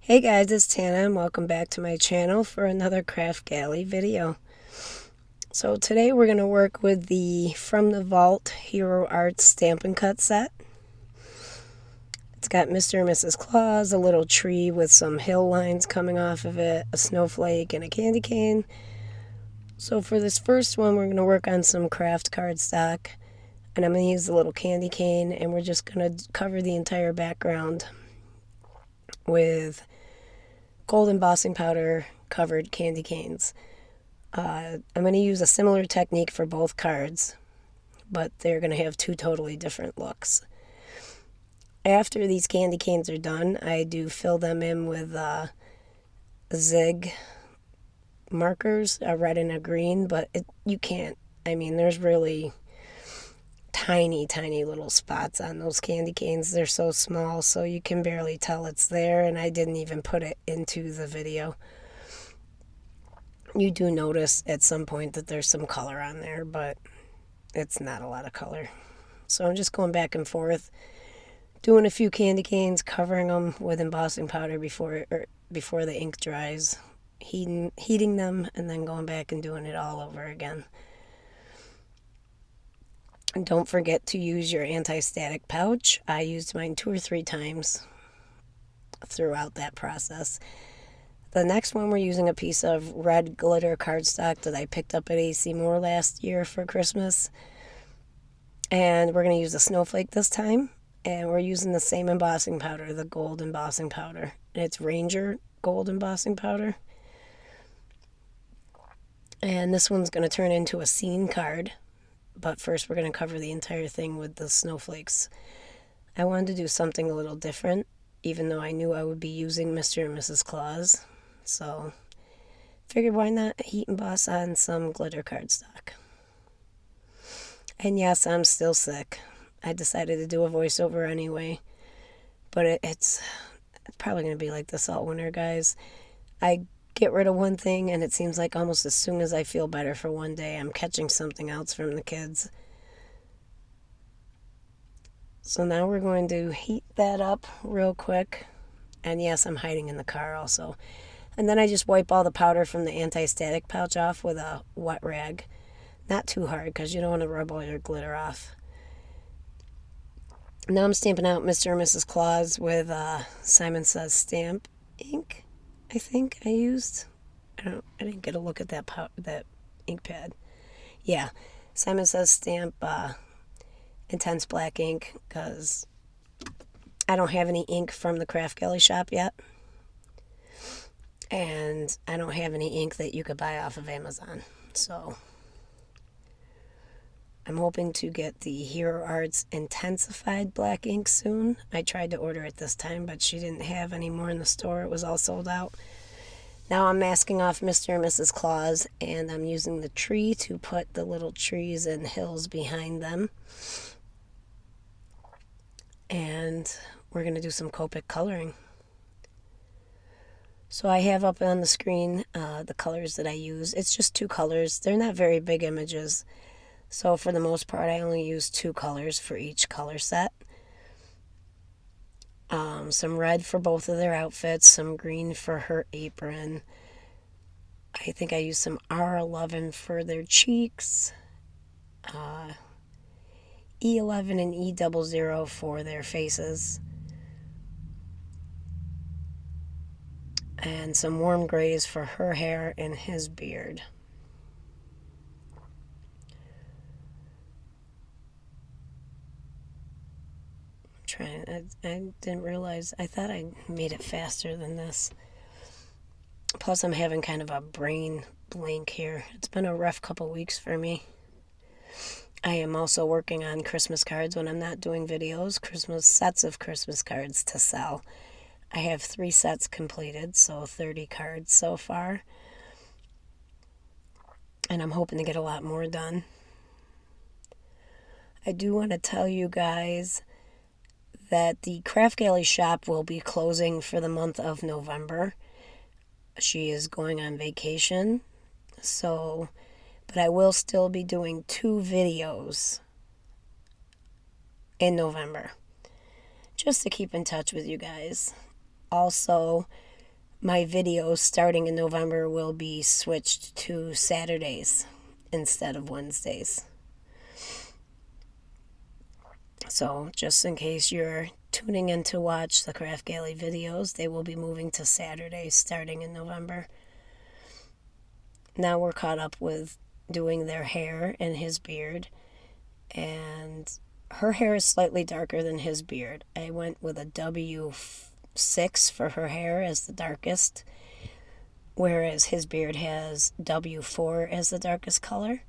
Hey guys, it's Tana and welcome back to my channel for another Kraftgali video. So today we're going to work with the From the Vault Hero Arts Stampin' Cut set. It's got Mr. and Mrs. Claus, a little tree with some hill lines coming off of it, a snowflake, and a candy cane. So for this first one we're going to work on some craft cardstock, and I'm going to use the little candy cane, and we're just going to cover the entire background with gold embossing powder covered candy canes. I'm going to use a similar technique for both cards, but they're going to have two totally different looks. After these candy canes are done, I do fill them in with zig markers, a red and a green, but you can't, there's really tiny little spots on those candy canes. They're so small, so you can barely tell it's there, and I didn't even put it into the video. You do notice at some point that there's some color on there, but it's not a lot of color. So I'm just going back and forth, doing a few candy canes, covering them with embossing powder before the ink dries, heating them, and then going back and doing it all over again. And don't forget to use your anti-static pouch. I used mine 2 or 3 times throughout that process. The next one, we're using a piece of red glitter cardstock that I picked up at AC Moore last year for Christmas. And we're going to use a snowflake this time. And we're using the same embossing powder, the gold embossing powder. And it's Ranger gold embossing powder. And this one's going to turn into a scene card. But first we're going to cover the entire thing with the snowflakes. I wanted to do something a little different, even though I knew I would be using Mr. and Mrs. Claus. So figured why not heat emboss on some glitter cardstock. And yes, I'm still sick. I decided to do a voiceover anyway. But it's probably going to be like this all winter, guys. I get rid of one thing, and it seems like almost as soon as I feel better for one day, I'm catching something else from the kids. So now we're going to heat that up real quick. And yes, I'm hiding in the car also. And then I just wipe all the powder from the anti-static pouch off with a wet rag. Not too hard, because you don't want to rub all your glitter off. Now I'm stamping out Mr. and Mrs. Claus with Simon Says stamp ink. I think I used. I didn't get a look at that ink pad. Yeah, Simon Says stamp intense black ink, because I don't have any ink from the Kraftgali shop yet, and I don't have any ink that you could buy off of Amazon. So I'm hoping to get the Hero Arts intensified black ink soon. I tried to order it this time, but she didn't have any more in the store. It was all sold out. Now I'm masking off Mr. and Mrs. Claus, and I'm using the tree to put the little trees and hills behind them. And we're going to do some Copic coloring. So I have up on the screen the colors that I use. It's just 2 colors. They're not very big images. So for the most part, I only use 2 colors for each color set. Some red for both of their outfits, some green for her apron. I think I used some R11 for their cheeks, E11 and E00 for their faces, and some warm grays for her hair and his beard. I didn't realize, I thought I made it faster than this. Plus I'm having kind of a brain blank here. It's been a rough couple weeks for me. I am also working on Christmas cards when I'm not doing videos, sets of Christmas cards to sell. I have 3 sets completed, so 30 cards so far. And I'm hoping to get a lot more done. I do want to tell you guys that the Kraftgali shop will be closing for the month of November. She is going on vacation, but I will still be doing 2 videos in November, just to keep in touch with you guys. Also, my videos starting in November will be switched to Saturdays instead of Wednesdays. So just in case you're tuning in to watch the Kraftgali videos, they will be moving to Saturdays starting in November. Now we're caught up with doing their hair and his beard, and her hair is slightly darker than his beard. I went with a W6 for her hair as the darkest, whereas his beard has W4 as the darkest color.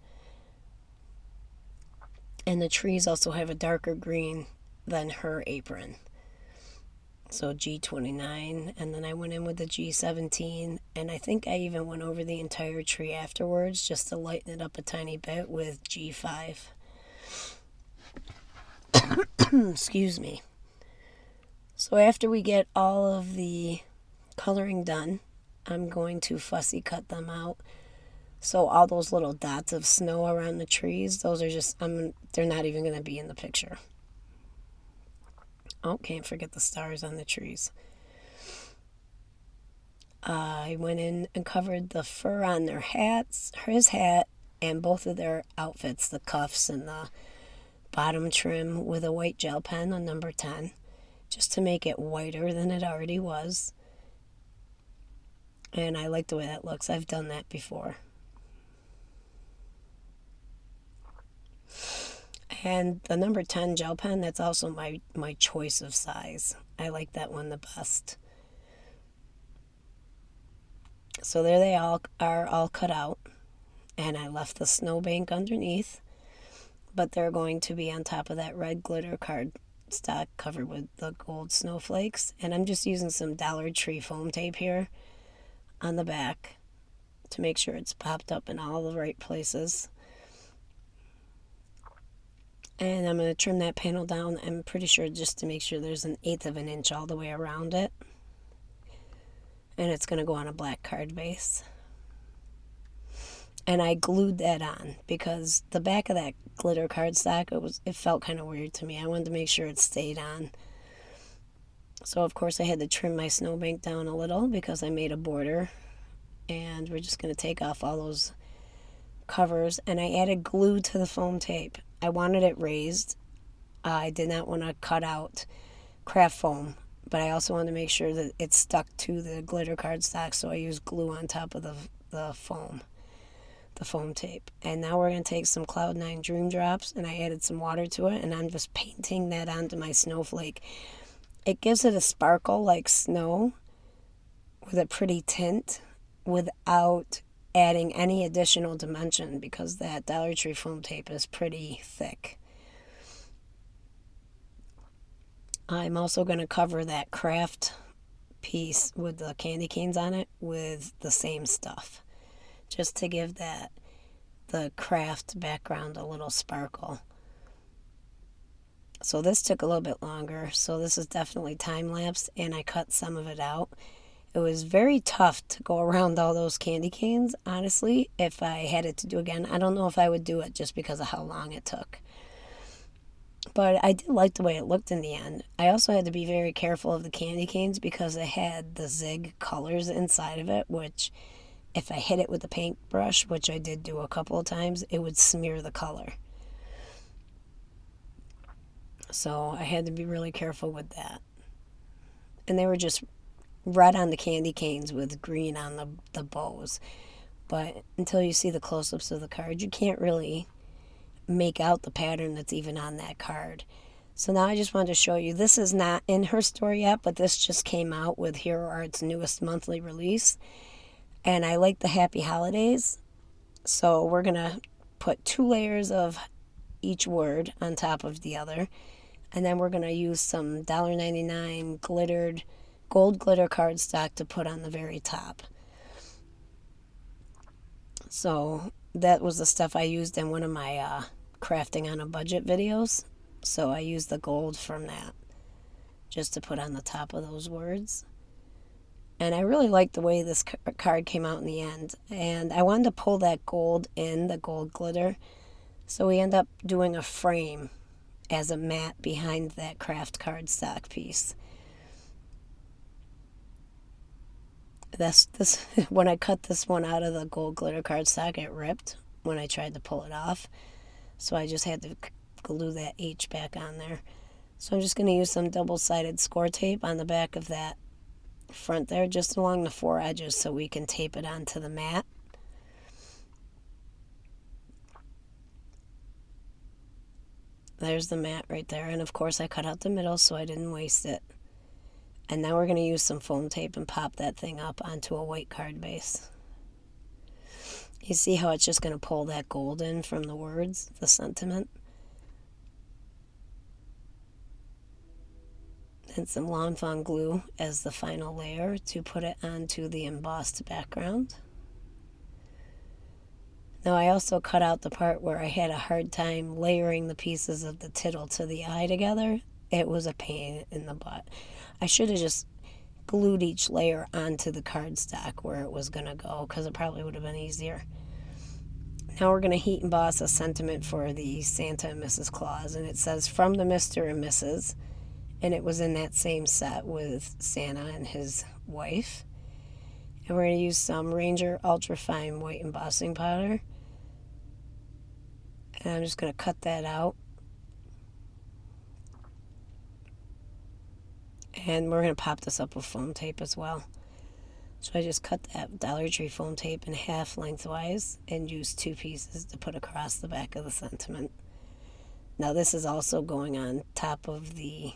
And the trees also have a darker green than her apron. So G29, and then I went in with the G17, and I think I even went over the entire tree afterwards just to lighten it up a tiny bit with G5. Excuse me. So after we get all of the coloring done, I'm going to fussy cut them out. So all those little dots of snow around the trees, those are just, they're not even going to be in the picture. Oh, can't forget the stars on the trees. I went in and covered the fur on their hats, his hat, and both of their outfits, the cuffs and the bottom trim, with a white gel pen on number 10, just to make it whiter than it already was. And I like the way that looks. I've done that before. And the number 10 gel pen, that's also my choice of size. I like that one the best. So there they all are, all cut out. And I left the snowbank underneath. But they're going to be on top of that red glitter cardstock covered with the gold snowflakes. And I'm just using some Dollar Tree foam tape here on the back to make sure it's popped up in all the right places. And I'm going to trim that panel down, I'm pretty sure, just to make sure there's 1/8 of an inch all the way around it. And it's going to go on a black card base. And I glued that on because the back of that glitter cardstock, it felt kind of weird to me. I wanted to make sure it stayed on. So of course I had to trim my snowbank down a little because I made a border. And we're just going to take off all those covers. And I added glue to the foam tape. I wanted it raised. I did not want to cut out craft foam, but I also wanted to make sure that it stuck to the glitter cardstock, so I used glue on top of the foam tape. And now we're going to take some Cloud 9 Dream Drops, and I added some water to it, and I'm just painting that onto my snowflake. It gives it a sparkle like snow with a pretty tint without adding any additional dimension because that Dollar Tree foam tape is pretty thick. I'm also going to cover that craft piece with the candy canes on it with the same stuff, just to give the craft background a little sparkle. So this took a little bit longer, so this is definitely time-lapsed, and I cut some of it out. It was very tough to go around all those candy canes, honestly. If I had it to do again, I don't know if I would do it just because of how long it took. But I did like the way it looked in the end. I also had to be very careful of the candy canes because it had the zig colors inside of it, which if I hit it with the paintbrush, which I did do a couple of times, it would smear the color. So I had to be really careful with that. And they were just red on the candy canes with green on the bows. But until you see the close-ups of the card, you can't really make out the pattern that's even on that card. So now I just wanted to show you, this is not in her store yet, but this just came out with Hero Art's newest monthly release. And I like the Happy Holidays. So we're going to put 2 layers of each word on top of the other. And then we're going to use some $1.99 gold glitter cardstock to put on the very top. So that was the stuff I used in one of my crafting on a budget videos. So I used the gold from that just to put on the top of those words. And I really liked the way this card came out in the end. And I wanted to pull that gold in, the gold glitter. So we end up doing a frame as a mat behind that craft cardstock piece. this when I cut this one out of the gold glitter cardstock, it ripped when I tried to pull it off. So I just had to glue that H back on there. So I'm just going to use some double-sided score tape on the back of that front there, just along the four edges, so we can tape it onto the mat. There's the mat right there, and of course I cut out the middle so I didn't waste it. And now we're going to use some foam tape and pop that thing up onto a white card base. You see how it's just going to pull that gold in from the words, the sentiment? And some Lawn Fawn glue as the final layer to put it onto the embossed background. Now I also cut out the part where I had a hard time layering the pieces of the tittle to the eye together. It was a pain in the butt. I should have just glued each layer onto the cardstock where it was going to go, because it probably would have been easier. Now we're going to heat emboss a sentiment for the Santa and Mrs. Claus, and it says, "From the Mr. and Mrs." And it was in that same set with Santa and his wife. And we're going to use some Ranger Ultra Fine White Embossing Powder. And I'm just going to cut that out. And we're going to pop this up with foam tape as well. So I just cut that Dollar Tree foam tape in half lengthwise and used 2 pieces to put across the back of the sentiment. Now this is also going on top of the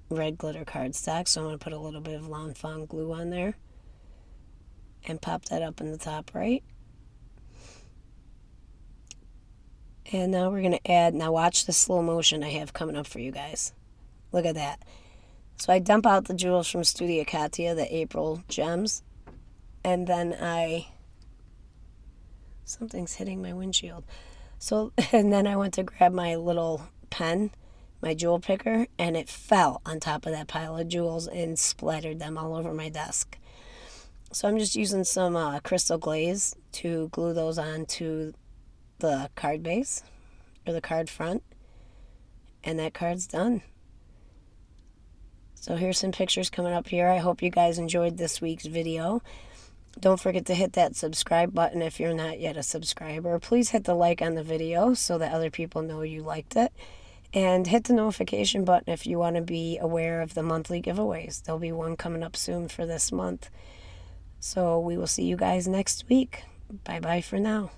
red glitter cardstock, so I'm going to put a little bit of Lawn Fawn glue on there and pop that up in the top right. And now we're going to add, now watch the slow motion I have coming up for you guys. Look at that. So I dump out the jewels from Studio Katia, the April gems, and then something's hitting my windshield. So, and then I went to grab my little pen, my jewel picker, and it fell on top of that pile of jewels and splattered them all over my desk. So I'm just using some crystal glaze to glue those onto the card base, or the card front, and that card's done. So here's some pictures coming up here. I hope you guys enjoyed this week's video. Don't forget to hit that subscribe button if you're not yet a subscriber. Please hit the like on the video so that other people know you liked it. And hit the notification button if you want to be aware of the monthly giveaways. There'll be one coming up soon for this month. So we will see you guys next week. Bye-bye for now.